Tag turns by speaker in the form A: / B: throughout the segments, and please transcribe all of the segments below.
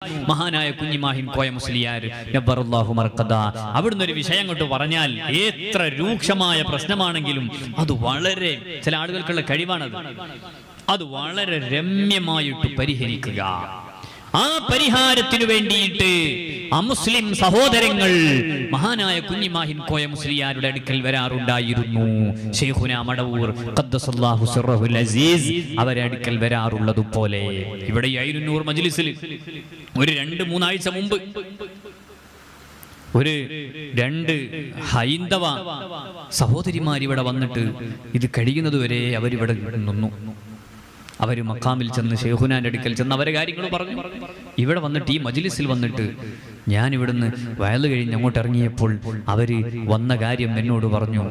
A: മഹാനായ കുഞ്ഞിമാഹിൻ കോയ മുസ്ലിയാർ നബ്ബറല്ലാഹു മർഖദ അവിടുന്ന് ഒരു വിഷയം കൊണ്ട് പറഞ്ഞാൽ എത്ര രൂക്ഷമായ പ്രശ്നമാണെങ്കിലും അത് വളരെ ചില ആളുകൾക്കുള്ള കഴിവാണത്. അത് വളരെ രമ്യമായിട്ട് പരിഹരിക്കുക. ആ പരിഹാരത്തിനു വേണ്ടിയിട്ട് അമുസ്ലിം സഹോദരങ്ങൾ മഹാനായ കുഞ്ഞിമാഹിൻ കോയ മുസ്ലിയാരുടെ അടുക്കൽ വരാറുണ്ടായിരുന്നു. ശൈഖുനാ മടവൂർ ഖദ്ദസല്ലാഹു സിർറഹുൽ അസീസ് അവരെ അടുക്കൽ വരാറുള്ളതുപോലെ ഇവിടെ ഐനുന്നൂർ മജ്ലിസിൽ ഒരു 2-3 ആഴ്ച മുമ്പ് ഒരു 2 ഹൈന്ദവ സഹോദരിമാർ ഇവിടെ വന്നിട്ട് ഇത് കഴിയുന്നതുവരെ അവരിവിടെ നിന്നു. അവര് മക്കാമിൽ ചെന്ന് ശൈഖുനാന്റെ അടുക്കൽ ചെന്ന് അവരെ കാര്യങ്ങൾ പറഞ്ഞു. ഇവിടെ വന്നിട്ട് ഈ മജ്ലിസിൽ വന്നിട്ട് ഞാൻ ഇവിടുന്ന് വയല് കഴിഞ്ഞ് അങ്ങോട്ട് ഇറങ്ങിയപ്പോൾ അവര് വന്ന കാര്യം എന്നോട് പറഞ്ഞു,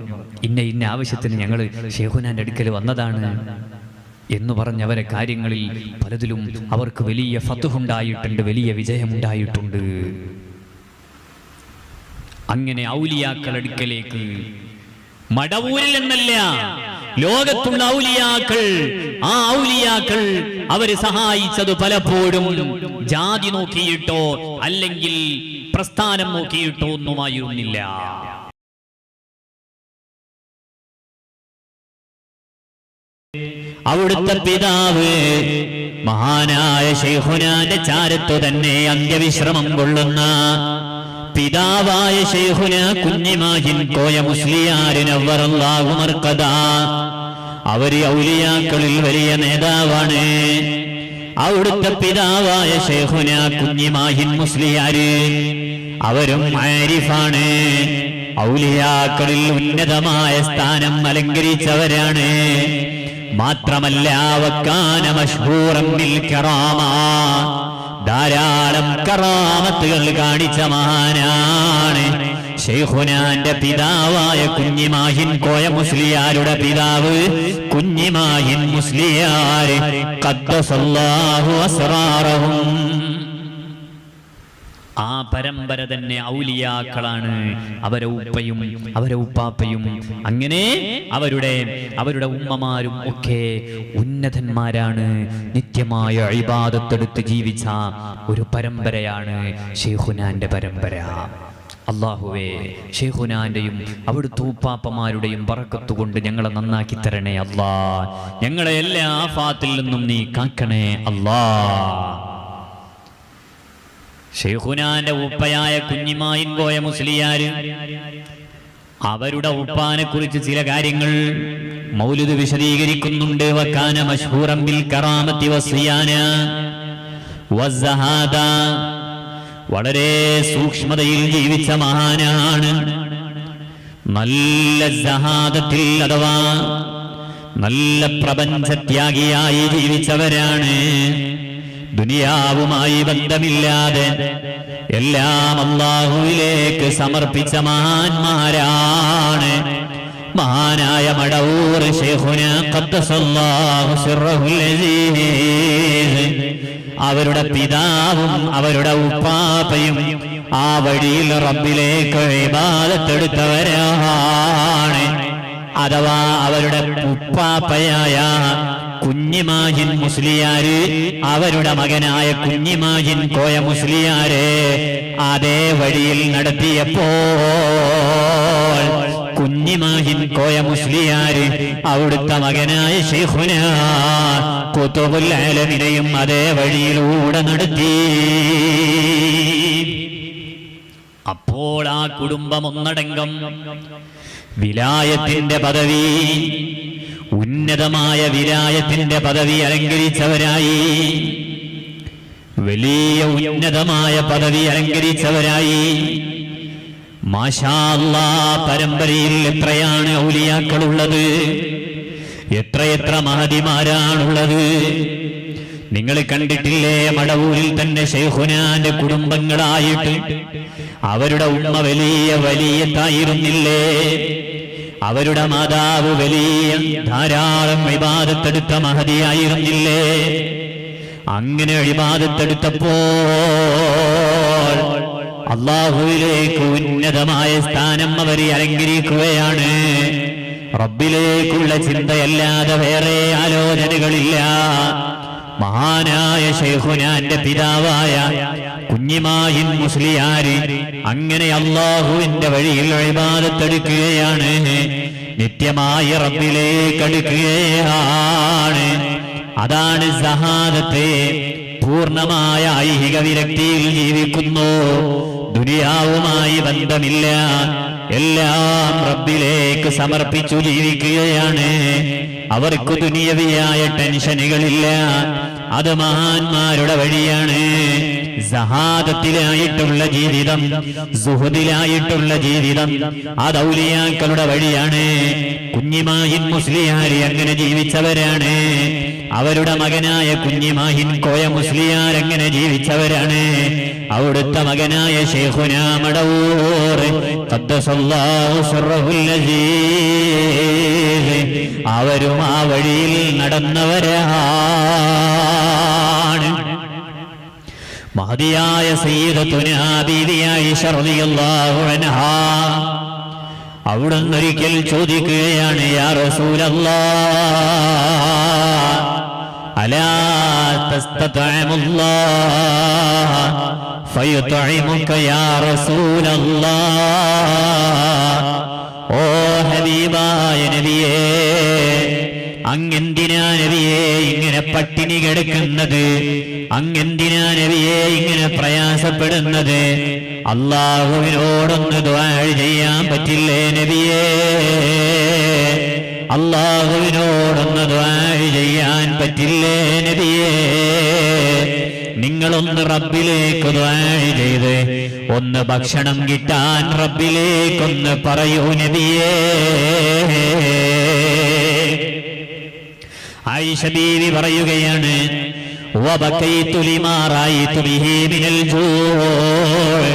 A: ഇന്ന ആവശ്യത്തിന് ഞങ്ങൾ ശൈഖുനാന്റെ അടുക്കൽ വന്നതാണ് എന്ന് പറഞ്ഞ് അവരെ കാര്യങ്ങളിൽ പലതിലും അവർക്ക് വലിയ ഫത്ഹുണ്ടായിട്ടുണ്ട്, വലിയ വിജയമുണ്ടായിട്ടുണ്ട്. അങ്ങനെ ഔലിയാക്കൾ അടുക്കലേക്ക് മടവൂരിൽ എന്നല്ല, ലോകത്തുള്ള ഔലിയാക്കൾ, ആ ഔലിയാക്കൾ അവരെ സഹായിച്ചത് പലപ്പോഴും ജാതി നോക്കിയിട്ടോ അല്ലെങ്കിൽ പ്രസ്ഥാനം നോക്കിയിട്ടോ ഒന്നുമായിരുന്നില്ല. അവിടുത്തെ പിതാവ് മഹാനായ ശൈഖുനാന്റെ ചാരത്തു തന്നെ അന്ത്യവിശ്രമം കൊള്ളുന്ന പിതാവായ ശൈഖുനാ കുഞ്ഞിമാഹിൻ കോയ മുസ്ലിയാർ നവ്വറല്ലാഹു മർഖദ അവര് ഔലിയാക്കളിൽ വലിയ നേതാവാണ്. അവിടുത്തെ പിതാവായ ശൈഖുനാ കുഞ്ഞിമാഹിൻ മുസ്ലിയാർ അവരും ആരിഫാണ്, ഔലിയാക്കളിൽ ഉന്നതമായ സ്ഥാനം അലങ്കരിച്ചവരാണ്. മാത്രമല്ല വക്കാന മശ്ഹൂറൻ ബിൽ കറാമ, ധാരാളം കറാമത്തുകൾ കാണിച്ച മഹാനാണ്. ശൈഖുനാന്റെ പിതാവായ കുഞ്ഞിമാഹിൻ കോയ മുസ്ലിയാരുടെ പിതാവ് കുഞ്ഞിമാഹിൻ മുസ്ലിയാർ ഖദ്ദസല്ലാഹു അസ്റാറഹും. ആ പരമ്പര തന്നെ ഔലിയാക്കളാണ്. അവരെ ഉപ്പയും അവരെ ഉപ്പാപ്പയും അങ്ങനെ അവരുടെ ഉമ്മമാരും ഒക്കെ ഉന്നതന്മാരാണ്. നിത്യമായ ഇബാദത്തെടുത്ത് ജീവിച്ച ഒരു പരമ്പരയാണ് ശൈഖുനാന്റെ പരമ്പര. അല്ലാഹുവേ, ശൈഖുനാന്റെയും അവിടുത്തെ ഉപ്പാപ്പമാരുടെയും ബറക്കത്ത് കൊണ്ട് ഞങ്ങളെ നന്നാക്കി തരണേ അല്ലാ. ഞങ്ങളെ എല്ലാ ആഫാത്തിൽ നിന്നും നീ കാക്കണേ അല്ലാ. ശൈഖുനാന്റെ ഉപ്പയായ കുഞ്ഞിമാഹിൻ കോയ മുസ്ലിയാർ അവരുടെ ഉപ്പാനെ കുറിച്ച് ചില കാര്യങ്ങൾ മൗലിദ് വിശദീകരിക്കുന്നുണ്ട്. വകാന മശ്ഹൂറൻ ബിൽ കറാമത്തി വസിയാന വസ്സഹാദ, വളരെ സൂക്ഷ്മതയിൽ ജീവിച്ച മഹാനാണ്. നല്ല സഹാദത്തിൽ അഥവാ നല്ല പ്രപഞ്ചത്യാഗിയായി ജീവിച്ചവരാണ്. ദുനിയാവുമായി ബന്ധമില്ലാതെ എല്ലാം അല്ലാഹുവിലേക്ക് സമർപ്പിച്ച മഹാന്മാരാണ്. മഹാനായ മടവൂർ ശൈഖുനാ ഖദ്ദസല്ലാഹു സിർറഹുൽ അസീസ് അവരുടെ പിതാവും അവരുടെ ഉപ്പാപ്പയും ആ വഴിയിൽ റബ്ബിലേക്ക് ഇബാദത്തെടുത്തവരാണ്. അഥവാ അവരുടെ ഉപ്പാപ്പയായ കുഞ്ഞിമാഹിൻ മുസ്ലിയാർ അവരുടെ മകനായ കുഞ്ഞിമാഹിൻ കോയ മുസ്ലിയാരെ അതേ വഴിയിൽ നടത്തിയപ്പോൾ കുഞ്ഞിമാഹിൻ കോയ മുസ്ലിയാർ അവിടുത്തെ മകനായ ശൈഖുനാ ഖുതുബുൽ ആലമിനെയും അതേ വഴിയിലൂടെ നടത്തി. അപ്പോൾ ആ കുടുംബം ഒന്നടങ്കം വിലായത്തിന്റെ പദവി, ഉന്നതമായ വിലായത്തിന്റെ പദവി അലങ്കരിച്ചവരായി, വലിയ ഉന്നതമായ പദവി അലങ്കരിച്ചവരായി. മാഷാ അല്ലാഹ്, പരമ്പരയിൽ എത്രയാണ് ഔലിയാക്കളുള്ളത്, എത്രയെത്ര മഹദിമാരാണുള്ളത്. നിങ്ങൾ കണ്ടിട്ടില്ലേ? മടവൂരിൽ തന്നെ ശൈഖുനാന്റെ കുടുംബങ്ങളായിട്ട് അവരുടെ ഉമ്മ വലിയ വലിയത്തായിരുന്നില്ലേ? അവരുടെ മാതാവ് വലിയ ധാരാളം ഇബാദത്തെടുത്ത മഹദിയായിരുന്നില്ലേ? അങ്ങനെ ഇബാദത്തെടുത്തപ്പോൾ അല്ലാഹുവിലേക്ക് ഉന്നതമായ സ്ഥാനം അവരെ അലങ്കരിക്കുകയാണ്. റബ്ബിലേക്കുള്ള ചിന്തയല്ലാതെ വേറെ ആലോചനകളില്ല. മഹാനായ ശൈഖുനാന്റെ പിതാവായ കുഞ്ഞിമാഹിൻ മുസ്ലിയാര് അങ്ങനെ അല്ലാഹുവിന്റെ വഴിയിൽ ഇബാദത്തെടുക്കുകയാണ്, നിത്യമായി റബ്ബിലേക്ക് അടുക്കുകയാണ്. അതാണ് സഹാദത്തെ. പൂർണ്ണമായ ഐഹിക വിരക്തിയിൽ ജീവിക്കുന്നു, ദുനിയാവുമായി ബന്ധമില്ല, എല്ലാം റബ്ബിലേക്ക് സമർപ്പിച്ചു ജീവിക്കുകയാണ്. അവർക്ക് ദുനിയവിയായ ടെൻഷനുകളില്ല. അത് മഹാന്മാരുടെ വഴിയാണ്. സഹാദത്തിലായിട്ടുള്ള ജീവിതം, സുഹുദിലായിട്ടുള്ള ജീവിതം അത് ഔലിയാക്കളുടെ വഴിയാണ്. കുഞ്ഞിമാഹിൻ മുസ്ലിയാർ അങ്ങനെ ജീവിച്ചവരാണ്. അവരുടെ മകനായ കുഞ്ഞിമാഹിൻ കോയ മുസ്ലിയാർ അങ്ങനെ ജീവിച്ചവരാണ്. അവിടുത്തെ മകനായ ശൈഖുനാ മടവൂർ ഖദ്ദസല്ലാഹു സിർറഹുൽ അസീസ് അവരും ആ വഴിയിൽ നടന്നവരാണ്. മഹദിയായ സയ്യിദത്തുനാ ബീവി ആയിഷ റളിയല്ലാഹു അൻഹാ അവിടുന്ന് ഒരിക്കൽ ചോദിക്കുകയാണ്, യാ റസൂലല്ലാഹ് അലാ തസ്തതഅമുല്ലാഹ് ഫയുത്ഇമുക യാ റസൂലല്ലാഹ്. ഓ ഹബീബായ നബിയേ, അങ്ങെന്തിനാ നബിയേ ഇങ്ങനെ പട്ടിണി കിടക്കുന്നത്? അങ്ങെന്തിനാ നബിയേ ഇങ്ങനെ പ്രയാസപ്പെടുന്നത്? അല്ലാഹുവിനോടൊന്ന് ദുആ ചെയ്യാൻ പറ്റില്ലേ നബിയേ? അല്ലാഹുവിനോടൊന്ന് ദുആ ചെയ്യാൻ പറ്റില്ലേ നബിയേ? നിങ്ങളൊന്ന് റബ്ബിലേക്ക് ദുആ ചെയ്ത് ഒന്ന് ഭക്ഷണം കിട്ടാൻ റബ്ബിലേക്കൊന്ന് പറയൂ നബിയേ. ആയിഷ ബീവി പറയുകയാണ്, വബകൈതു ലിമാ റഅയ്തു ബിഹി മിനൽ ജൂഅ്.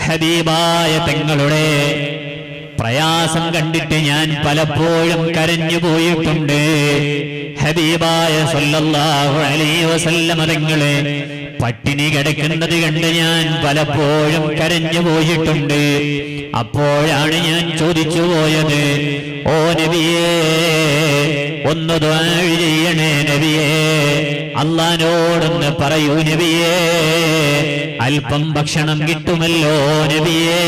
A: ഹബീബായ തങ്ങളുടെ പ്രയാസം കണ്ടിട്ട് ഞാൻ പലപ്പോഴും കരഞ്ഞു പോയിട്ടുണ്ട്. ഹബീബായ സല്ലല്ലാഹു അലൈഹി വസല്ലം തങ്ങളെ പട്ടിണി കിടക്കുന്നത് കണ്ട് ഞാൻ പലപ്പോഴും കരഞ്ഞു പോയിട്ടുണ്ട്. അപ്പോഴാണ് ഞാൻ ചോദിച്ചു പോയത്, ഓ നബിയേ ഒന്ന് ദുആ ചെയ്യണേ നബിയേ, അല്ലാഹുവോടൊന്ന് പറയൂ നബിയേ, അല്പം ഭക്ഷണം കിട്ടുമല്ലോ നബിയേ.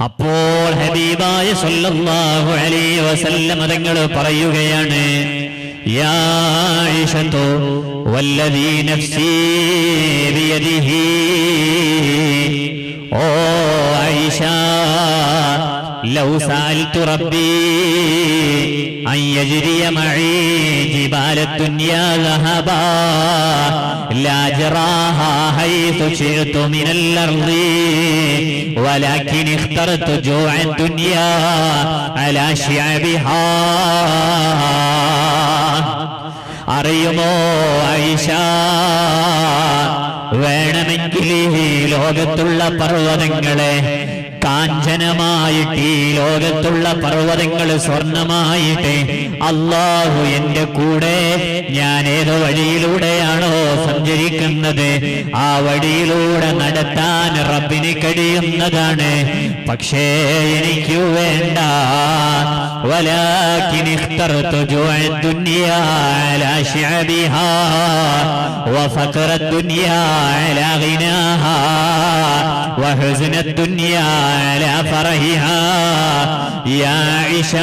A: അപ്പോൾ ഹബീബായ സല്ലല്ലാഹു അലൈഹി വസല്ലം തങ്ങൾ പറയുകയാണ്, യാ ആയിഷതു വല്ലദീ നഫ്സീ ബിയദിഹി. ഓ ആയിഷ, ലൗ സഅൽതു റബ്ബി അൻ യജ്രിയ മഈ ജിബാല ദുനിയാ ദഹബാ ലാ ജറാഹാ ഹൈതു ശിഅതു മിനൽ അർളി വലാകിൻ ഇഖ്തറതു ജൂഅ ദുനിയാ അലാ ശിഅബിഹാ. അറിയുമോ ആയിഷ, വേണമെങ്കിൽ ഈ ലോകത്തുള്ള പർവ്വതങ്ങളെ കാഞ്ചനമായിട്ട്, ഈ ലോകത്തുള്ള പർവ്വതങ്ങൾ സ്വർണമായിട്ട് അല്ലാഹു എന്റെ കൂടെ ഞാൻ ഏതോ വഴിയിലൂടെയാണോ സഞ്ചരിക്കുന്നത് ആ വഴിയിലൂടെ നടത്താൻ റബ്ബിന് കഴിയുന്നതാണ്. പക്ഷേ എനിക്ക് വേണ്ട. വലാകിൻ ഇഖ്തറതു ജൂഅ ദുനിയാ അലാ ശിഅബിഹാ വഫഖറ ദുനിയാ അലാ ഗിനാഹാ വഹുസ്ന ദുനിയാ അലാ ഫറഹിഹാ. യാ ആയിഷ,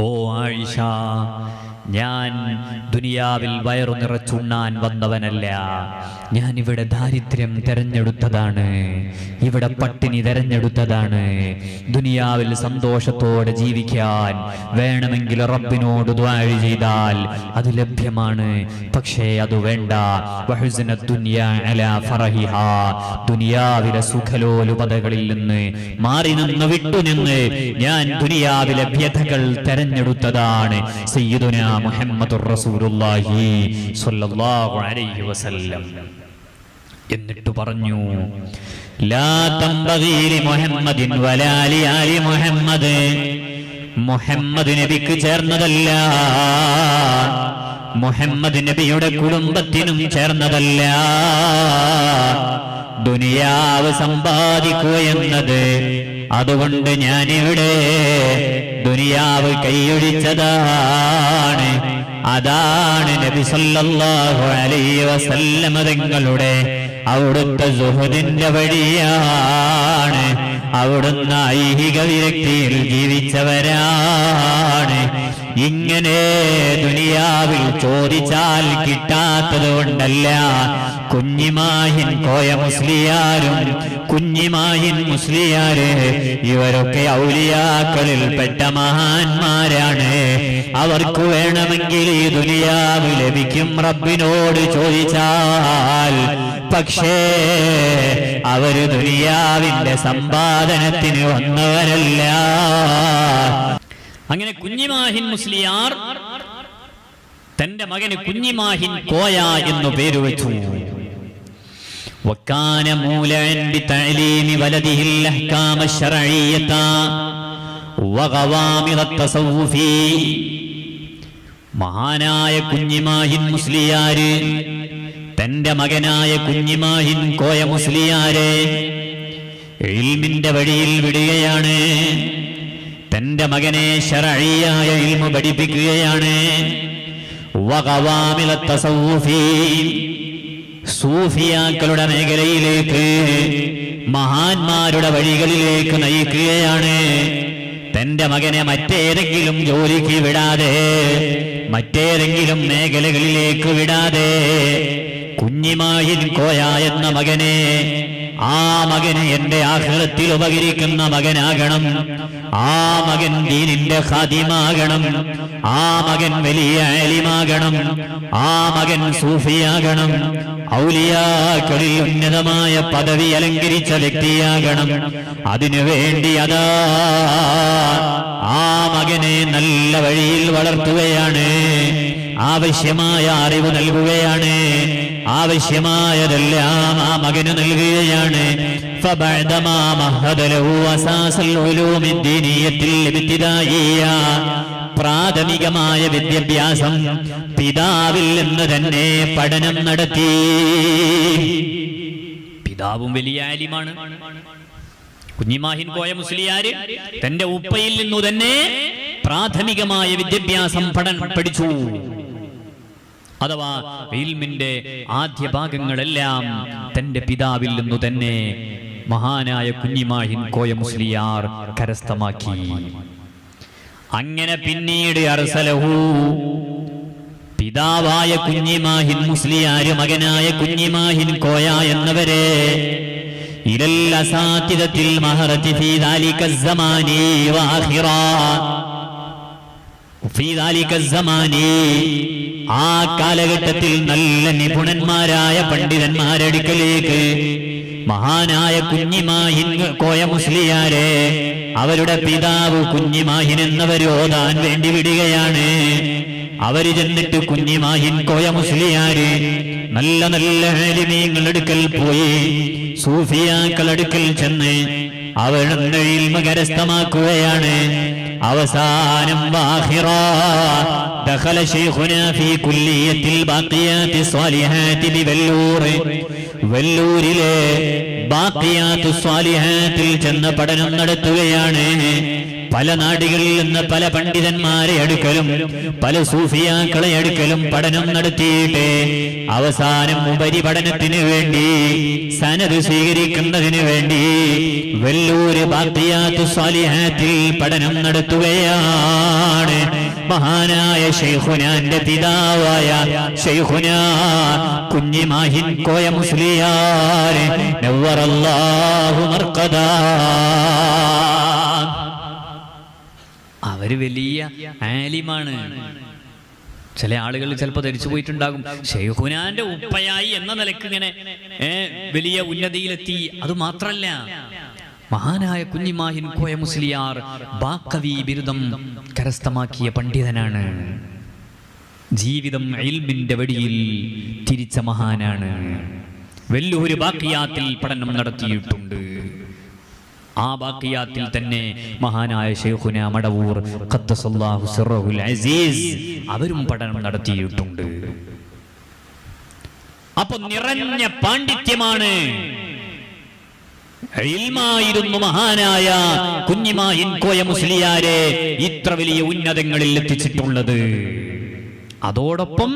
A: ഓ ആയിഷ, ഞാൻ ദുനിയാവിൽ വയറു നിറച്ചുണ്ണാൻ വന്നവനല്ല. ഞാൻ ഇവിടെ ദാരിദ്ര്യം തെരഞ്ഞെടുത്തതാണ്, ഇവിടെ പട്ടിണി തെരഞ്ഞെടുത്തതാണ്. ദുനിയാവിൽ സന്തോഷത്തോടെ ജീവിക്കാൻ വേണമെങ്കിൽ റബ്ബിനോട് ദുആ ചെയ്താൽ അത് ലഭ്യമാണ്. പക്ഷേ അത് വേണ്ട. വഹുസ്ന ദുനിയാ അലാ ഫറഹിഹാ, ദുനിയാവിലെ സുഖലോലുപതകളിൽ നിന്ന് മാറി നിന്ന് വിട്ടുനിന്ന് ഞാൻ ദുനിയാവിലെ വ്യഥകൾ തെരഞ്ഞെടുത്തതാണ്. സയ്യിദുനാ മുഹമ്മദുർ റസൂലുള്ളാഹി സ്വല്ലല്ലാഹു അലൈഹി വസല്ലം. എന്നിട്ട് പറഞ്ഞു, ലാ തംബഗീ ലി മുഹമ്മദിൻ വലാ ലി ആലി മുഹമ്മദ്. മുഹമ്മദ് നബിക്ക് ചേർന്നതല്ല, മുഹമ്മദ് നബിയുടെ കുടുംബത്തിനും ചേർന്നതല്ല. ദുനിയാവ് സമ്പാദിക്കുക എന്നത്
B: അതുകൊണ്ട് ഞാനിവിടെ ദുനിയാവ് കൈയൊഴിച്ചതാണ്. അതാണ് നബി സല്ലല്ലാഹു അലൈഹി വസല്ലം തങ്ങളുടെ അവിടുത്തെ സുഹൃദിന്റെ വഴിയാണ്. അവിടുന്ന് ഐഹിക വിരക്തിയിൽ ജീവിച്ചവരാണ്. ഇങ്ങനെ ദുനിയാവിൽ ചോദിച്ചാൽ കിട്ടാത്തത് കൊണ്ടല്ല. കുഞ്ഞിമാഹിൻ കോയ മുസ്ലിയാരും കുഞ്ഞിമാഹിൻ മുസ്ലിയാര് ഇവരൊക്കെ ഔലിയാക്കളിൽ പെട്ട മഹാന്മാരാണ്. അവർക്ക് വേണമെങ്കിൽ ഈ ദുനിയാവ് ലഭിക്കും റബ്ബിനോട് ചോദിച്ചാൽ. പക്ഷേ അവര് ദുനിയാവിന്റെ സമ്പാദനത്തിന് വന്നവരല്ല.
A: അങ്ങനെ കുഞ്ഞിമാഹിൻ മുസ്ലിയാർ തന്റെ മകന് കുഞ്ഞിമാഹിൻ കോയ എന്നു പേര് വെച്ചു.
B: وكان مولعا بتعليم ولده الأحكام الشرعية وغوامض التصوف. മഹാനായ കുഞ്ഞിമാഹിൻ മുസ്ലിയാര് തന്റെ മകനായ കുഞ്ഞിമാഹിൻ കോയ മുസ്ലിയാരെ ഇൽമിന്റെ വഴിയിൽ വിടുകയാണ്. തന്റെ മകനെ ശർഈയായ ഇൽമു പഠിപ്പിക്കുകയാണ്. വഖവാമില തസവ്വുഫി, സൂഫിയാക്കളുടെ മേഖലയിലേക്ക് മഹാന്മാരുടെ വഴികളിലേക്ക് നയിക്കുകയാണ്. തന്റെ മകനെ മറ്റേതെങ്കിലും ജോലിക്ക് വിടാതെ, മറ്റേതെങ്കിലും മേഖലകളിലേക്ക് വിടാതെ കുഞ്ഞിമാഹിൻ കോയ എന്ന മകനെ, ആ മകന് എന്റെ ആഖിറത്തിൽ ഉപകരിക്കുന്ന മകനാകണം. ആ മകൻ ദീനിന്റെ ഖാദിമാകണം. ആ മകൻ വലിയ ആലിമാകണം. ആ മകൻ സൂഫിയാകണം. ഔലിയാക്കളിൽ ഉന്നതമായ പദവി അലങ്കരിച്ച വ്യക്തിയാകണം. അതിനുവേണ്ടി അതാ ആ മകനെ നല്ല വഴിയിൽ വളർത്തുകയാണ്. ആവശ്യമായ അറിവ് നൽകുകയാണ്. ആവശ്യമായതെല്ലാം ആ മകന് നൽകുകയാണ്. فبعدما مهد له أساس العلوم الدينية الابتدائية, പ്രാഥമികമായ വിദ്യാഭ്യാസം പിതാവിൽ നിന്ന് തന്നെ പഠനം നടത്തി.
A: പിതാവും വലിയ ആലിമാണ്. കുഞ്ഞിമാഹിൻ കോയ മുസ്ലിയാര് തന്റെ ഉപ്പയിൽ നിന്നു തന്നെ പ്രാഥമികമായ വിദ്യാഭ്യാസം പഠിച്ചു. അഥവാ ഇൽമിന്റെ ആദ്യ ഭാഗങ്ങളെല്ലാം തന്റെ പിതാവിൽ നിന്നു തന്നെ മഹാനായ കുഞ്ഞിമാഹിൻ കോയ മുസ്ലിയാർ കരസ്ഥമാക്കി. അങ്ങനെ പിന്നീട് അർസലഹു, പിതാവായ കുഞ്ഞിമാഹിൻ മുസ്ലിയാര് മകനായ കുഞ്ഞിമാഹിൻ കോയ എന്നവരെ ഇലൽ അസാതിദത്തിൽ മഹറതി ഫീ ദാലിക الزമാനി വആഖിറ, ഫീ ദാലിക الزമാനി, ആ കാലഘട്ടത്തിൽ നല്ല നിപുണന്മാരായ പണ്ഡിതന്മാരടുക്കലേക്ക് മഹാനായ കുഞ്ഞിമാഹിൻ കോയ മുസ്ലിയാരെ അവരുടെ പിതാവ് കുഞ്ഞിമാഹിൻ എന്നവര് ഓതാൻ വേണ്ടി വിടുകയാണ്. അവര് ചെന്നിട്ട് കുഞ്ഞിമാഹിൻ കോയ മുസ്ലിയാര് നല്ല നല്ല ആലിമീങ്ങളടുക്കൽ പോയി, സൂഫിയാക്കളടുക്കൽ ചെന്ന് അവരുടെ ഇൽമ കരസ്ഥമാക്കുകയാണ്. അവസാനം വാഖിറ ദഖല ശൈഖുനാ ഫീ കുല്ലിയത്തിൽ ബാഖിയാത്തി സ്വാലിഹാത്തി ബിവല്ലൂർ, വെല്ലൂരിലെ ബാഖിയാത്തു സ്വാലിഹാത്തിൽ ചെന്ന് പഠനം നടത്തുകയാണ്. പല നാടുകളിൽ നിന്ന് പല പണ്ഡിതന്മാരെ അടുക്കലും പല സൂഫിയാക്കളെ അടുക്കലും പഠനം നടത്തിയിട്ട് അവസാനം ഉപരിപഠനത്തിന് വേണ്ടി സനദ് സ്വീകരിക്കുന്നതിന് വേണ്ടി വെല്ലൂര് ബാഖിയാത്തു സ്വാലിഹാത്തിൽ പഠനം നടത്തുകയാണ്. മഹാനായ ശൈഖുനാന്റെ പിതാവായ ശൈഖുനാ കുഞ്ഞിമാഹിൻ കോയ മുസ്ലിയാർ നവ്വറല്ലാഹു മർഖദാ. അവര് വലിയ ആലിമാണ്. ചില ആളുകൾ ചിലപ്പോൾ ധരിച്ചു പോയിട്ടുണ്ടാകും ശൈഖുനാന്റെ ഉപ്പയായി എന്ന നിലക്ക് ഇങ്ങനെ വലിയ ഉന്നതിയിലെത്തി. അത് മാത്രല്ല, മഹാനായ കുഞ്ഞിമാഹിൻ കോയ മുസ്ലിയാർ ബാക്കവി ബിരുദം കരസ്ഥമാക്കിയ പണ്ഡിതനാണ്. ജീവിതം ഇൽമിന്റെ വഴിയിൽ തിരിച്ച മഹാനാണ്. വെല്ലൂര് ബാക്കിയാത്തിൽ പഠനം നടത്തിയിട്ടുണ്ട്. ആ ബാക്കിയാത്തിൽ തന്നെ മഹാനായ ശൈഖുന മടവൂർ ഖദ്ദസല്ലാഹു സിർറഹുൽ അസീസ് അവരും പഠനം നടത്തിയിട്ടുണ്ട്. അപ്പൊ നിറഞ്ഞ പാണ്ഡിത്യമാണ്
B: ഇൽമായിരുന്നു മഹാനായ കുഞ്ഞിമാഹിൻ കോയ മുസ്ലിയാരെ ഇത്ര വലിയ ഉന്നതങ്ങളിൽ എത്തിച്ചിട്ടുള്ളത്. അതോടൊപ്പം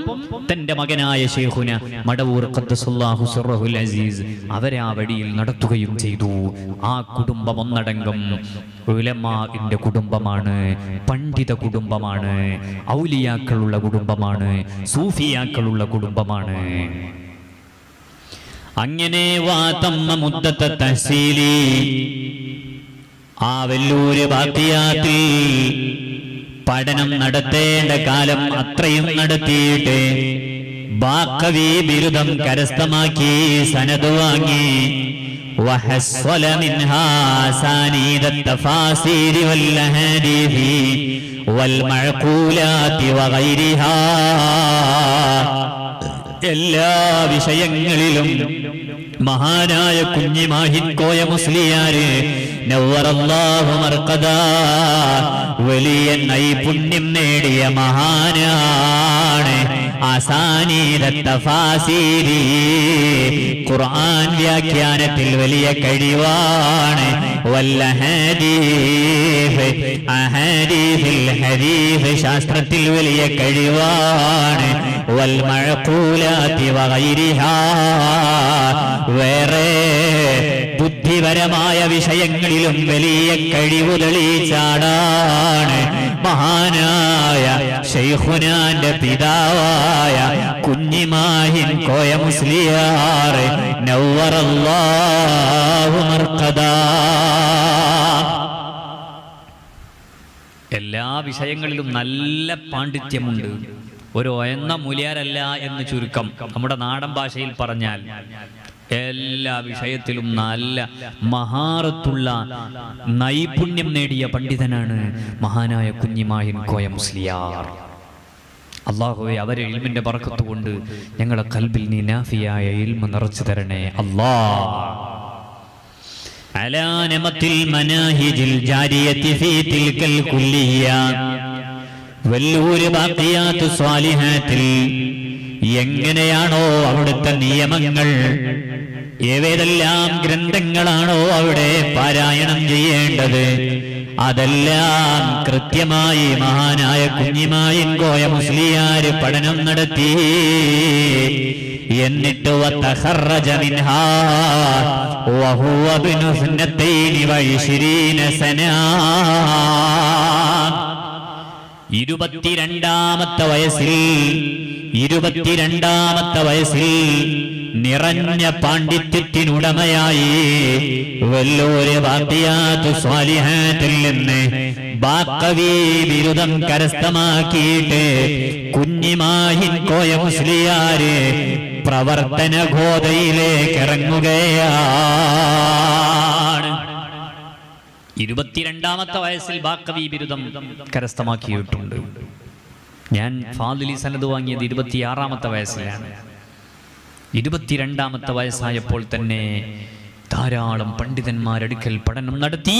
B: തന്റെ മകനായ ശൈഖുന മടവൂർ ഖദ്ദസല്ലാഹു സിർറഹുൽ അസീസ് അവരെ ആ വഴിയിൽ നടത്തുകയും ചെയ്തു. ആ കുടുംബം ഒന്നടങ്കം ഉലമാഇന്റെ കുടുംബമാണ്, പണ്ഡിത കുടുംബമാണ്, ഔലിയാക്കളുള്ള കുടുംബമാണ്, സൂഫിയാക്കളുള്ള കുടുംബമാണ്. അങ്ങനെ വാതമ്മ മുദ്ദത്ത തഹ്സീലി, ആ വെല്ലൂര് ബാക്കിയാത്തിൽ പഠനം നടത്തേണ്ട കാലം അത്രയും നടത്തിയിട്ട് ബാക്കവി ബിരുദം കരസ്ഥമാക്കി, സനദ് വാങ്ങി. വഹസ്വല മിൻഹാ സാനീദ തഫാസീരി വൽ അഹാദീഥി വൽ മഅഖൂലാതി വഗൈരിഹാ, എല്ലാ വിഷയങ്ങളിലും മഹാനായ കുഞ്ഞിമാഹിൻ കോയ മുസ്ലിയാര് നവ്വറല്ലാഹു മർഖദാ വലിയ നൈപുണ്യം നേടിയ മഹാനാണ്. അസാനീദ തഫാസീരി, ഖുർആൻ വ്യാഖ്യാനത്തിൽ വലിയ കഴിവാണ്. വൽ അഹാദീസ്, അഹാദീസിൽ ഹദീസ് ശാസ്ത്രത്തിൽ വലിയ കഴിവാണ്. വൽ മഅഖൂലാതി വഗൈരിഹാ, വേറെ ബുദ്ധിപരമായ വിഷയങ്ങളിലും വലിയ കഴിവ് തെളിയിച്ചാടാണ് മഹാനായ ശൈഖുനാന്റെ പിതാവായ കുഞ്ഞിമാഹിൻ കോയ മുസ്ലിയാർ നവ്വറല്ലാഹു മർഖദാ.
A: എല്ലാ വിഷയങ്ങളിലും നല്ല പാണ്ഡിത്യമുണ്ട്. ഒരു ഒയന്ന മൂല്യാരല്ല എന്ന് ചുരുക്കം. നമ്മുടെ നാടൻ ഭാഷയിൽ പറഞ്ഞാൽ എല്ലാ വിഷയത്തിലും നല്ല മഹാറത്തുള്ള നൈപുണ്യം നേടിയ പണ്ഡിതനാണ് മഹാനായ കുഞ്ഞിമാഹിൻ കോയ മുസ്ലിയാർ. അല്ലാഹുവേ, അവരെ ഇൽമിന്റെ ബറക്കത്ത് കൊണ്ട് ഞങ്ങളുടെ ഖൽബിൽ നീ നാഫിയായ ഇൽമ നിറച്ചു തരണേ അല്ലാഹ്.
B: അലാ നമത്തിൽ മനാഹിജിൽ ജാരിയത്തി ഫീ തിൽകൽ കുല്ലിയ, വല്ലൂര് ബാഖിയാത്തു സ്വാലിഹാത്തിൽ എങ്ങനെയാണോ അവിടുത്തെ നിയമങ്ങൾ, ഏതെല്ലാം ഗ്രന്ഥങ്ങളാണോ അവിടെ പാരായണം ചെയ്യേണ്ടത്, അതെല്ലാം കൃത്യമായി മഹാനായ കുഞ്ഞിമാഹിൻ കോയ മുസ്ലിയാര് പഠനം നടത്തി. എന്നിട്ട് വതഖറജ മിൻഹാ വഹുവ ഇബ്നു 22 സന, 22ാമത്തെ വയസ്സിൽ നിറഞ്ഞ പാണ്ഡിത്യത്തിനുടമയായി വല്ലൂര് ബാഖിയാത്തു സ്വാലിഹാത്തിൽ നിന്ന് ബാക്കവി ബിരുദം കരസ്ഥമാക്കിയിട്ട് കുഞ്ഞിമാഹിൻ കോയ മുസ്ലിയാര് പ്രവർത്തന ഗോതയിലേക്ക് ഇറങ്ങുകയാണ്.
A: 22ാമത്തെ വയസ്സിൽ ബാക്കവി ബിരുദം കരസ്ഥമാക്കിയിട്ടുണ്ട്. ഞാൻ ഫാദിലി സനദ് വാങ്ങിയത് 26ാമത്തെ വയസ്സിലാണ്. 22ാമത്തെ വയസ്സായപ്പോൾ തന്നെ ധാരാളം പണ്ഡിതന്മാരടുക്കൽ പഠനം നടത്തി.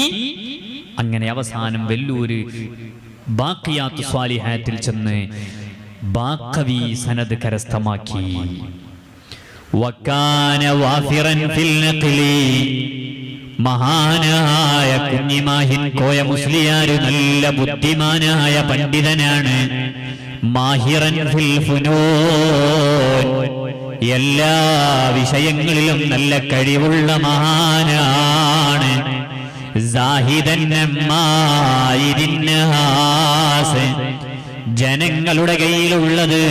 A: അങ്ങനെ അവസാനം വെല്ലൂര് ബാഖിയാത്തു സ്വാലിഹാത്തിൽ ചെന്ന് ബാക്കവി സനദ് കരസ്ഥമാക്കി.
B: വകാന വാഫിറൻ ഫിൽ നഖ്ലി, മഹാനായ കുഞ്ഞിമാഹിൻ കോയ മുസ്ലിയാർ നല്ല ബുദ്ധിമാനായ പണ്ഡിതനാണ്. മാഹിറൻ ഫിൽ ഫുനൂൻ, എല്ലാ വിഷയങ്ങളിലും നല്ല കഴിവുള്ള മഹാനാണ്. സാഹിദൻ അമ്മായിരിൻ നാസ്, ജനങ്ങളുടെ കയ്യിലുള്ളത്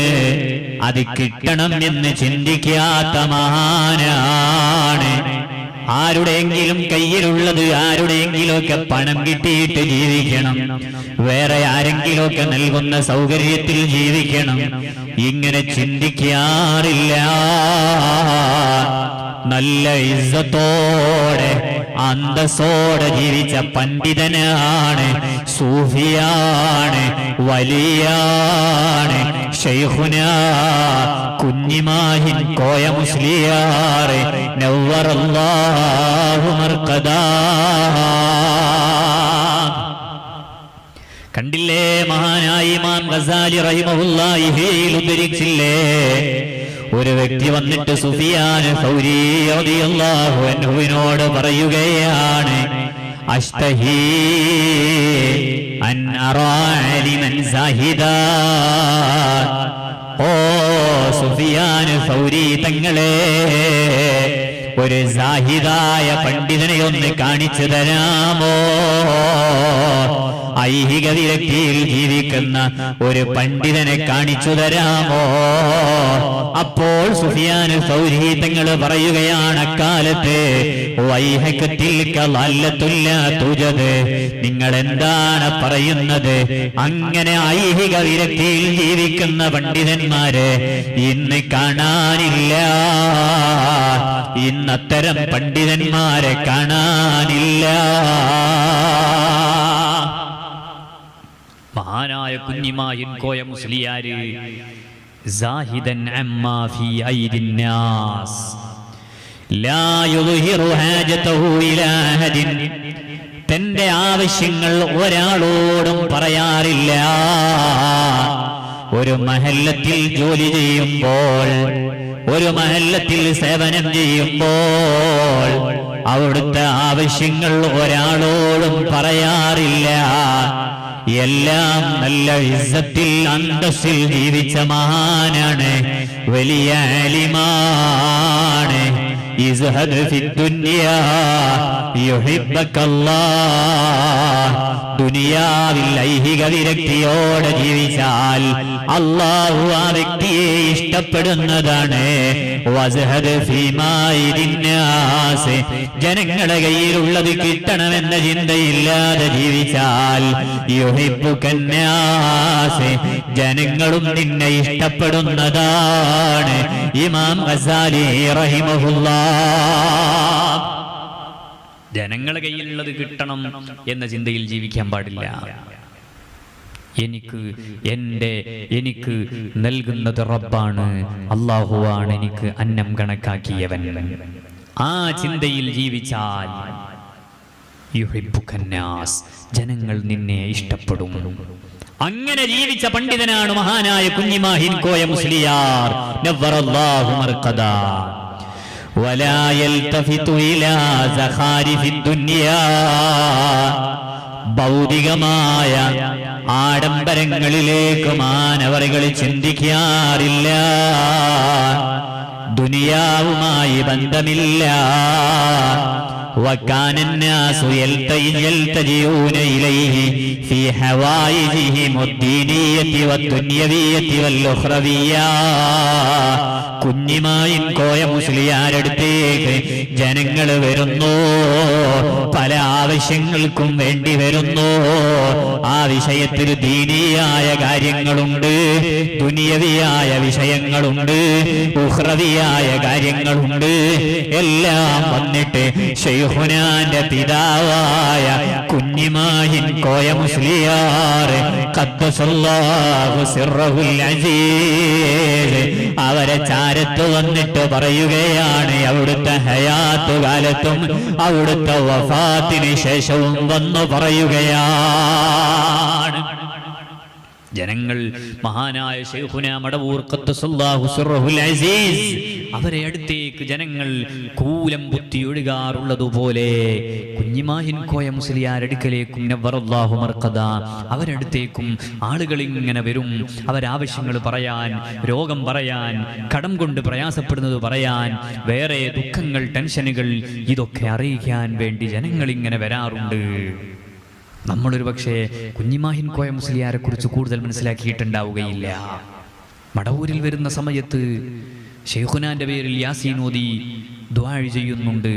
B: അത് കിട്ടണം എന്ന് ചിന്തിക്കാത്ത മഹാനാണ്. ആരുടെയെങ്കിലും കയ്യിലുള്ളത് ആരുടെയെങ്കിലുമൊക്കെ പണം കിട്ടിയിട്ട് ജീവിക്കണം, വേറെ ആരെങ്കിലുമൊക്കെ നൽകുന്ന സൗകര്യത്തിൽ ജീവിക്കണം, ഇങ്ങനെ ചിന്തിക്കാറില്ല. നല്ല ഇസ്സത്തോടെ അന്തസ്സോടെ ജീവിച്ച പണ്ഡിതനാണ്, സൂഫിയാണ്, വലിയാണ് ശൈഖുനാ കുഞ്ഞിമാഹിൻ കോയ മുസ്ലിയാർ നവ്വറല്ലാഹു മർഖദാ. കണ്ടില്ലേ മഹാനായ ഇമാം ഗസാലി റഹിമഹുല്ലാഹി ഉദ്ധരിച്ചില്ലേ, ഒരു വ്യക്തി വന്നിട്ട് സുഫിയാൻ സൗരി റളിയല്ലാഹു അൻഹുവിനോട് പറയുകയാണ്, അഷ്തഹി അൻ അറാ അലിമൻ സാഹിദാ. ഓ സുഫിയാൻ സൗരി തങ്ങളെ, ഒരു സാഹിദായ പണ്ഡിതനെ ഒന്ന് കാണിച്ചു തരാമോ? ഐഹിക വിരക്തിയിൽ ജീവിക്കുന്ന ഒരു പണ്ഡിതനെ കാണിച്ചു തരാമോ? അപ്പോൾ സുഫിയാൻ സൗരി തങ്ങൾ പറയുകയാണ്, അക്കാലത്ത് നിങ്ങൾ എന്താണ് പറയുന്നത്? അങ്ങനെ ഐഹിക വിരക്തിയിൽ ജീവിക്കുന്ന പണ്ഡിതന്മാരെ ഇന്ന് കാണാനില്ല. ഇന്നത്തരം പണ്ഡിതന്മാരെ കാണാനില്ല.
A: മഹാനായ കുഞ്ഞിമാഹിൻ കോയ മുസ്ലിയാര് സാഹിദൻ അമ്മാ ഫീ ഐദിൻ നാസ്
B: ലാ യുദ്ഹിറു ഹാജതഹു ഇലാ അഹദിൻ. തന്റെ ആവശ്യങ്ങൾ ഒരാളോടും പറയാറില്ല. ഒരു മഹല്ലത്തിൽ ജോലി ചെയ്യുമ്പോൾ, ഒരു മഹല്ലത്തിൽ സേവനം ചെയ്യുമ്പോൾ അവിടുത്തെ ആവശ്യങ്ങൾ ഒരാളോടും പറയാറില്ല. എല്ലാം നല്ല ഇസ്സത്തിൽ അന്തസ്സിൽ ജീവിച്ച മഹാനാണ്, വലിയ ആലിമാണ്. ഇസ്ഹദ് ഫിദ്ദുനിയാ യുഹിബ്ബക്കല്ലാഹ്. ദുനിയാവിൽ ഐഹിക വിരക്തിയോടെ ജീവിച്ചാൽ അല്ലാഹു ആ വ്യക്തിയെ ഇഷ്ടപ്പെടുന്നതാണ്. വസ്ഹദ് ഫീമാ ഇദിന്നാസ്. ജനങ്ങളുടെ കയ്യിലുള്ളത് കിട്ടണമെന്ന ചിന്തയില്ലാതെ ജീവിച്ചാൽ യുഹിബ്ബുക്കന്നാസ്. ജനങ്ങളും നിന്നെ ഇഷ്ടപ്പെടുന്നതാണ്. ഇമാം ഗസാലി റഹിമഹുല്ലാഹ്.
A: ജനങ്ങളുടെ കയ്യിലുള്ളത് കിട്ടണം എന്ന ചിന്തയിൽ ജീവിക്കാൻ പാടില്ല. എനിക്ക് നൽകുന്നത് റബ്ബാണ്, അല്ലാഹുവാണ് എനിക്ക് അന്നം കണക്കാക്കിയവൻ. ആ ചിന്തയിൽ ജീവിച്ചാൽ യുഹിബ്ബുക്കന്നാസ്, ജനങ്ങൾ നിന്നെ ഇഷ്ടപ്പെടും. അങ്ങനെ ജീവിച്ച പണ്ഡിതനാണ് മഹാനായ കുഞ്ഞിമാഹിൻ കോയ മുസ്ലിയാർ നവ്വറല്ലാഹു മർഖദാ. ولا يلتفت إلى زخارف الدنيا. ഭൗതികമായ ആഡംബരങ്ങളിലേക്ക് മാനവറുകൾ ചിന്തിക്കാറില്ല. ദുനിയാവുമായി ബന്ധമില്ല. وكان الناس يلتجئون إليه في حوائجهم الدينية والدنيوية والأخروية. കുഞ്ഞിമായിൻ കോയ മുസ്ലിയാരടുത്തേക്ക് ജനങ്ങൾ വരുന്നു, പല ആവശ്യങ്ങൾക്കും വേണ്ടി വരുന്നു. ആ വിഷയത്തിൽ ദീനിയായ കാര്യങ്ങളുണ്ട്, ദുനിയവിയായ വിഷയങ്ങളുണ്ട്, ഉഖ്റവിയായ കാര്യങ്ങളുണ്ട്. എല്ലാം വന്നിട്ട് ശൈഖുനാന്റെ പിതാവായ കുഞ്ഞിമായിൻ കോയ മുസ്ലിയാർ ഖദ്ദസല്ലാഹു സിർറഹുൽ അസീസ് അവരെ ചാരത്ത് വന്നിട്ട് പറയുകയാണ്, അവിടുത്തെ ഹയാത്ത് കാലത്തും അവിടുത്തെ വഫാത്തിന് ശേഷവും വന്നു പറയുകയാണ്. ജനങ്ങൾ മഹാനായ ശൈഖുന മടവൂർ ഖദ്ദസല്ലാഹു സിർറഹുൽ അസീസ് അവരെ അടുത്തേക്ക് ജനങ്ങൾ കൂലം കുത്തി ഒഴുകാറുള്ളതുപോലെ കുഞ്ഞിമാഹിൻ കോയ മുസ്ലിയാർ അടുക്കലേക്കും നവ്വറല്ലാഹു മർഖദാ അവരടുത്തേക്കും ആളുകൾ ഇങ്ങനെ വരും. അവരാവശ്യങ്ങൾ പറയാൻ, രോഗം പറയാൻ, കടം കൊണ്ട് പ്രയാസപ്പെടുന്നത് പറയാൻ, വേറെ ദുഃഖങ്ങൾ, ടെൻഷനുകൾ ഇതൊക്കെ അറിയിക്കാൻ വേണ്ടി ജനങ്ങൾ ഇങ്ങനെ വരാറുണ്ട്. നമ്മളൊരു പക്ഷേ കുഞ്ഞിമാഹിൻ കോയ മുസ്ലിയാരെ കുറിച്ച് കൂടുതൽ മനസ്സിലാക്കിയിട്ടുണ്ടാവുകയില്ല. മടവൂരിൽ വരുന്ന സമയത്ത് ശൈഖുനാന്റെ പേരിൽ യാസീൻ ഓതി ദുആ ചെയ്യുന്നുണ്ട്.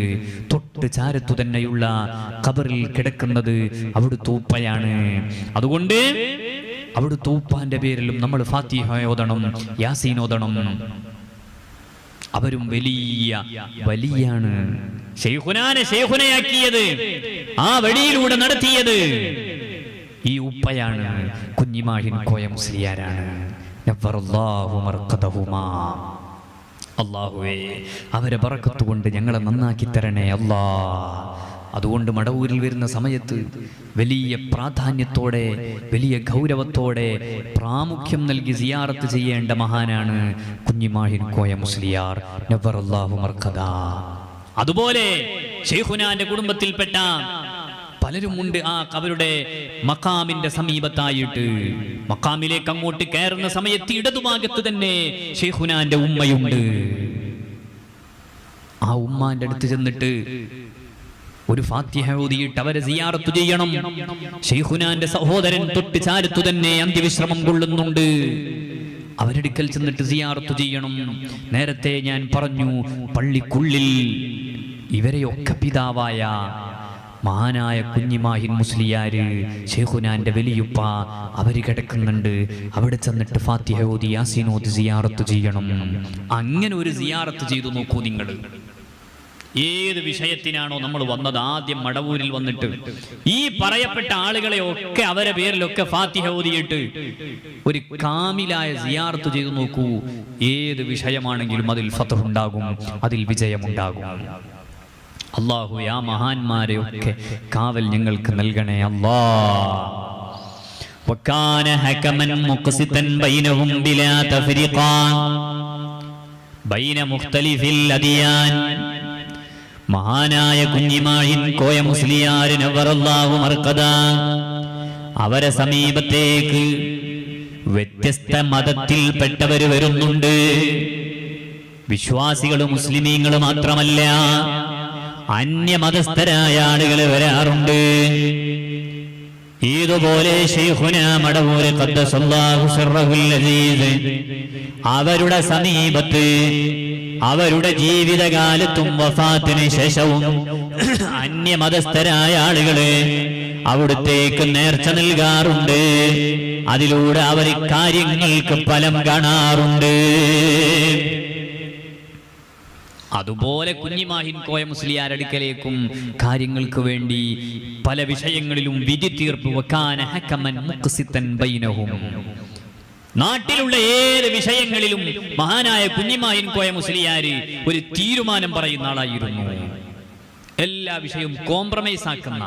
A: തൊട്ട് ചാരത്തു തന്നെയുള്ള ഖബറിൽ കിടക്കുന്നത് അവിടുത്തെ ഉപ്പയാണ്. അതുകൊണ്ട് അവിടുത്തെ ഉപ്പാന്റെ പേരിലും നമ്മൾ ഫാത്തിഹ ഓതണം, യാസീൻ ഓതണം. അവരും വലിയാണ്. ശൈഖുനാനെ ശൈഖുനയാക്കിയത്, ആ വഴിയിലൂടെ നടത്തിയത് ഈ ഉപ്പയാണ്, കുഞ്ഞിമാഹിൻ കോയ മുസ്ലിയാരാണ്. നവ്വറല്ലാഹു മർഖദഹുമാ. അല്ലാഹുവേ, അവരെ ബറക്കത്ത് കൊണ്ട് ഞങ്ങളെ നന്നാക്കി തരണേ അല്ലാ. അതുകൊണ്ട് മടവൂരിൽ വരുന്ന സമയത്ത് വലിയ പ്രാധാന്യത്തോടെ, വലിയ ഗൗരവത്തോടെ, പ്രാമുഖ്യം നൽകി സിയാറത്ത് ചെയ്യേണ്ട മഹാനാണ് കുഞ്ഞിമാഹിൻ കോയ മുസ്ലിയാർ നവ്വറല്ലാഹു മർഖദ. അതുപോലെ ശൈഖുനാന്റെ കുടുംബത്തിൽപ്പെട്ട പലരുമുണ്ട് ആ അവരുടെ മഖാമിന്റെ സമീപത്തായിട്ട്. മഖാമിലേക്ക് അങ്ങോട്ട് കയറുന്ന സമയത്ത് ഇടതുഭാഗത്ത് തന്നെ ശൈഖുനാന്റെ ഉമ്മയുണ്ട്. ആ ഉമ്മാന്റെ അടുത്ത് ചെന്നിട്ട് ഒരു ഫാത്തിഹ ഓതിയിട്ട് അവരെ സിയാറത്ത് ചെയ്യണം. ശൈഖുനാന്റെ സഹോദരൻ തൊട്ട് ചാരത്തു തന്നെ അന്ത്യവിശ്രമം കൊള്ളുന്നുണ്ട്. അവരെടുക്കൽ ചെന്നിട്ട് സിയാറത്ത് ചെയ്യണം. നേരത്തെ ഞാൻ പറഞ്ഞു, പള്ളിക്കുള്ളിൽ ഇവരെയൊക്കെ പിതാവായ മഹാനായ കുഞ്ഞിമാഹിൻ മുസ്ലിയാര്, ശൈഖുനാന്റെ വലിയുപ്പ, അവര് കിടക്കുന്നുണ്ട്. അവിടെ ചെന്നിട്ട് ഫാത്തിഹ ഓതി യാസീൻ ഓതി സിയാറത്ത് ചെയ്യണം. അങ്ങനെ ഒരു സിയാറത്ത് ചെയ്തു നോക്കൂ നിങ്ങൾ. ഏത് വിഷയത്തിനാണോ നമ്മൾ വന്നത്, ആദ്യം മടവൂരിൽ വന്നിട്ട് ഈ പറയപ്പെട്ട ആളുകളെ ഒക്കെ അവരെ പേരിലൊക്കെ ഫാത്തിഹ ഓതിയിട്ട് ഒരു കാമിലായ സിയാറത്ത് ചെയ്തു നോക്കൂ. ഏത് വിഷയമാണെങ്കിലും അതിൽ ഫത്ഹ് ഉണ്ടാകും, അതിൽ വിജയമുണ്ടാകും. അല്ലാഹു യാ മഹാന്മാരെ ഒക്കെ കാവൽ ഞങ്ങൾക്ക് നൽകണേ അല്ലാഹ്. വകാന ഹകമൻ മുഖ്സിതൻ ബൈനഹും ബിലാ തഫ്രീഖാൻ ബൈന മുഖ്തലിഫിൽ അദിയാൻ. മഹാനായ കുഞ്ഞിമാഹിൻ കോയ മുസ്ലിയാർ നവ്വറല്ലാഹു മർഖദ, അവരെ സമീപത്തേക്ക് വ്യത്യസ്ത മതത്തിൽപ്പെട്ടവർ വരുന്നുണ്ട്. വിശ്വാസികളും മുസ്ലിമീങ്ങളും മാത്രമല്ല, അന്യമതസ്ഥരായ ആളുകൾ വരാറുണ്ട്. ഇതുപോലെ ശൈഖുനാ മടവൂർ ഖദ്ദസല്ലാഹു സിർറഹുൽ അസീസ് അവരുടെ സമീപത്ത് അവരുടെ ജീവിതകാലത്തും വഫാത്തിന് ശേഷവും അന്യമതസ്ഥരായ ആളുകളെ അവിടുത്തേക്ക് നേർച്ച നൽകാറുണ്ട്. അതിലൂടെ അവർ കാര്യങ്ങൾക്ക് ഫലം കാണാറുണ്ട്. അതുപോലെ കുഞ്ഞിമാഹിൻ കോയ മുസ്ലിയാരടുക്കലേക്കും കാര്യങ്ങൾക്ക് വേണ്ടി പല വിഷയങ്ങളിലും വിധി തീർപ്പ്. വകാന ഹകമൻ മുഖ്സിതൻ ബൈനഹും. നാട്ടിലുള്ള ഏത് വിഷയങ്ങളിലും മഹാനായ കുഞ്ഞിമാഹിൻ കോയ മുസ്ലിയാര് ഒരു തീരുമാനം പറയുന്ന ആളായിരുന്നു. എല്ലാ വിഷയവും കോംപ്രമൈസ് ആക്കുന്ന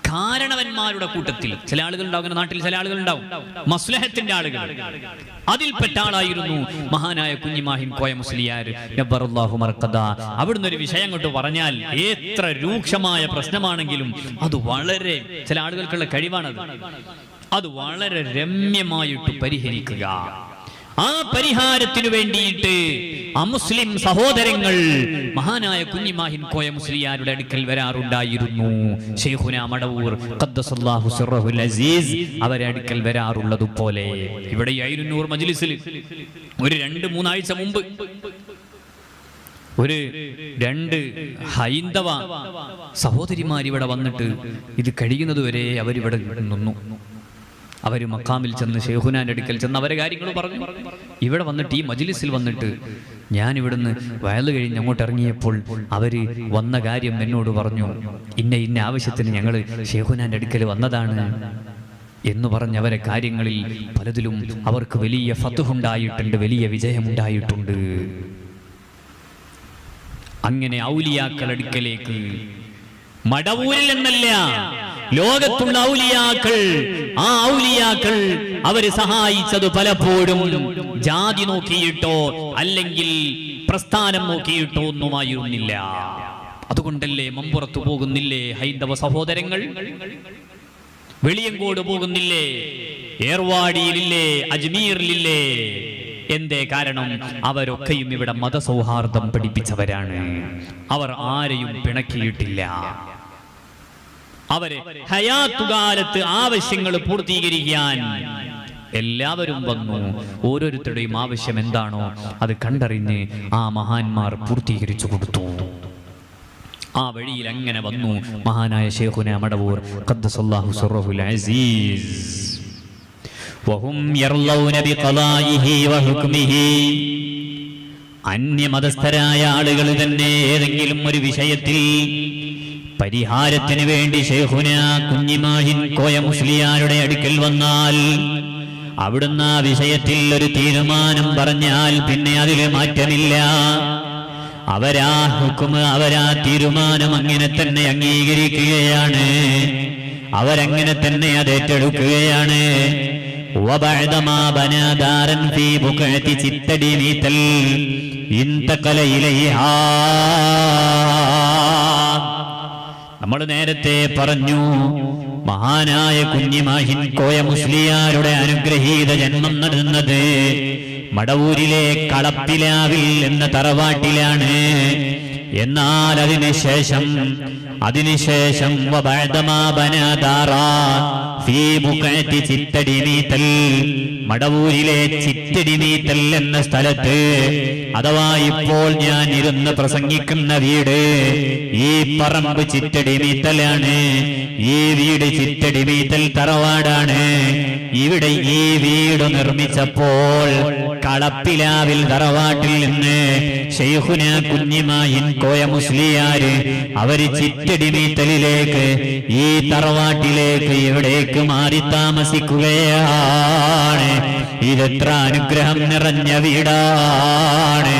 A: കാരണവന്മാരുടെ കൂട്ടത്തിൽ ചില ആളുകൾ ഉണ്ടാവും. അങ്ങനെ നാട്ടിൽ ചില ആളുകൾ ഉണ്ടാവും, മസ്ലഹത്തിന്റെ ആളുകൾ. അതിൽപ്പെട്ട ആളായിരുന്നു മഹാനായ കുഞ്ഞിമാഹിൻ കോയ മുസ്ലിയാർ നവ്വറല്ലാഹു മർഖദ. അവിടുന്ന് ഒരു വിഷയം കൊണ്ട് പറഞ്ഞാൽ എത്ര രൂക്ഷമായ പ്രശ്നമാണെങ്കിലും അത് വളരെ, ചില ആളുകൾക്കുള്ള കഴിവാണത്, അത് വളരെ രമ്യമായിട്ട് പരിഹരിക്കുക. ആ പരിഹാരത്തിനു വേണ്ടിയിട്ട് അമുസ്ലിം സഹോദരങ്ങൾ മഹാനായ കുഞ്ഞിമാഹിൻ കോയ മുസ്ലിയാരുടെ അടുക്കൽ വരാറുണ്ടായിരുന്നു. ശൈഖുനാ മടവൂർ ഖദ്ദസല്ലാഹു സിർറഹുൽ അസീസ് അവരെ അടുക്കൽ വരാറുള്ളതുപോലെ ഇവിടെ ഐനുന്നൂർ മജ്ലിസിൽ ഒരു 2-3 ആഴ്ച മുമ്പ് ഒരു 2 ഹൈന്ദവ സഹോദരിമാർ ഇവിടെ വന്നിട്ട് ഇത് കഴിയുന്നതുവരെ അവരിവിടെ നിന്നു. അവർ മഖാമിൽ ചെന്ന് ശൈഖുനാന്റെ അടുക്കൽ ചെന്ന് അവരെ കാര്യങ്ങൾ പറഞ്ഞു. ഇവിടെ വന്നിട്ട് ഈ മജ്ലിസിൽ വന്നിട്ട് ഞാൻ ഇവിടുന്ന് വയല് കഴിഞ്ഞ് അങ്ങോട്ട് ഇറങ്ങിയപ്പോൾ അവര് വന്ന കാര്യം എന്നോട് പറഞ്ഞു, ഇന്ന ആവശ്യത്തിന് ഞങ്ങൾ ശൈഖുനാന്റെ അടുക്കൽ വന്നതാണ് എന്ന് പറഞ്ഞ് അവരെ കാര്യങ്ങളിൽ പലതിലും അവർക്ക് വലിയ ഫത്ഹ് ഉണ്ടായിട്ടുണ്ട്, വലിയ വിജയമുണ്ടായിട്ടുണ്ട്. അങ്ങനെ ഔലിയാക്കൾ അടുക്കലേക്ക് മടവൂരിൽ എന്നല്ല, ലോകത്തുള്ള ഔലിയാക്കൾ, ആ ഔലിയാക്കൾ അവര് സഹായിച്ചത് പലപ്പോഴും ജാതി നോക്കിയിട്ടോ അല്ലെങ്കിൽ പ്രസ്ഥാനം നോക്കിയിട്ടോ ഒന്നുമായിരുന്നില്ല. അതുകൊണ്ടല്ലേ മമ്പുറത്ത് പോകുന്നില്ലേ ഹൈന്ദവ സഹോദരങ്ങൾ, വെളിയങ്കോട് പോകുന്നില്ലേ, ഏർവാടിയിലില്ലേ, അജ്മീറിലില്ലേ? എന്തേ കാരണം? അവരൊക്കെയും ഇവിടെ മതസൗഹാർദ്ദം പഠിപ്പിച്ചവരാണ്. അവർ ആരെയും പിണക്കിയിട്ടില്ല. അവരെ ഹയാത്തുകാലത്ത് ആവശ്യങ്ങൾ പൂർത്തീകരിക്കാൻ എല്ലാവരും വന്നു. ഓരോരുത്തരുടെയും ആവശ്യം എന്താണോ അത് കണ്ടറിഞ്ഞ് ആ മഹാന്മാർ പൂർത്തീകരിച്ചു കൊടുത്തു. ആ വഴിയിൽ അങ്ങനെ വന്നു മഹാനായ ശൈഖുനാ മടവൂർ ഖദ്ദസല്ലാഹു സിർറഹുൽ അസീസ്. വഹും യർലൗന ബിഖളായിഹി വഹുക്മിഹി. അന്യമതസ്ഥരായ ആളുകൾ തന്നെ ഏതെങ്കിലും ഒരു വിഷയത്തിൽ പരിഹാരത്തിന് വേണ്ടി ശൈഖുനാ കുഞ്ഞിമാഹിൻ കോയ മുസ്ലിയാരുടെ അടുക്കൽ വന്നാൽ അവിടുന്ന് ആ വിഷയത്തിൽ ഒരു തീരുമാനം പറഞ്ഞാൽ പിന്നെ അതിൽ മാറ്റമില്ല.
B: അവരാ ഹുക്മ, അവരാ തീരുമാനം അങ്ങനെ തന്നെ അംഗീകരിക്കുകയാണ്, അവരങ്ങനെ തന്നെ അത് ഏറ്റെടുക്കുകയാണ്. وبعدما بنى دارا في بقعة ستة متر انتقل إليها. നമ്മൾ നേരത്തെ പറഞ്ഞു, മഹാനായ കുഞ്ഞിമാഹിൻ കോയ മുസ്ലിയാരുടെ അനുഗ്രഹീത ജന്മം നടന്നത് മടവൂരിലെ കളപ്പിലാവിൽ എന്ന തറവാട്ടിലാണ്. എന്നാൽ അതിനുശേഷം മടവൂരിലെ ചിറ്റടിമീത്തൽ എന്ന സ്ഥലത്ത്, അഥവാ ഇപ്പോൾ ഞാൻ ഇരുന്ന് പ്രസംഗിക്കുന്ന വീട്, ഈ പറമ്പ് ചിറ്റടിമീത്തലാണ്, ഈ വീട് ചിറ്റടിമീത്തൽ തറവാടാണ്. ഇവിടെ ഈ വീട് നിർമ്മിച്ചപ്പോൾ കളപ്പിലാവിൽ തറവാട്ടിൽ നിന്ന് ശൈഖുന കുഞ്ഞിമാഹിൻ കോയ മുസ്ലിയാര് അവര് ചിറ്റടിമീത്തലിലേക്ക്, ഈ തറവാട്ടിലേക്ക്, ഇവിടേക്ക് മാറി താമസിക്കുകയാണ്. ഇതെത്ര അനുഗ്രഹം നിറഞ്ഞ വീടാണ്.